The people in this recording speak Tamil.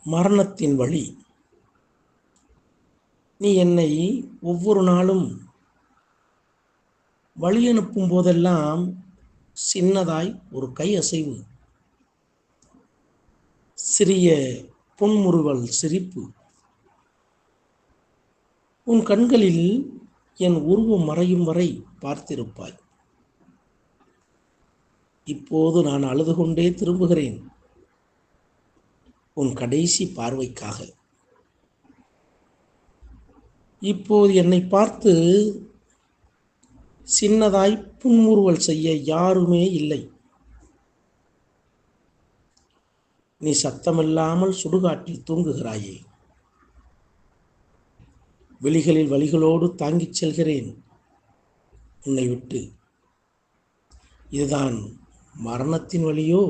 மரணத்தின் வழி. நீ என்னை ஒவ்வொரு நாளும் வழி அனுப்பும் போதெல்லாம் சின்னதாய் ஒரு கை அசைவு, சிறிய புன்முறுவல் சிரிப்பு, உன் கண்களில் என் உருவம் மறையும் வரை பார்த்திருப்பாய். இப்போது நான் அழுது கொண்டே திரும்புகிறேன் உன் கடைசி பார்வைக்காக. இப்போது என்னை பார்த்து சின்னதாய் புன்முறுவல் செய்ய யாருமே இல்லை. நீ சத்தமில்லாமல் சுடுகாட்டில் தூங்குகிறாயே. விழிகளில் வலிகளோடு தாங்கிச் செல்கிறேன் உன்னை விட்டு. இதுதான் மரணத்தின் வழியோ?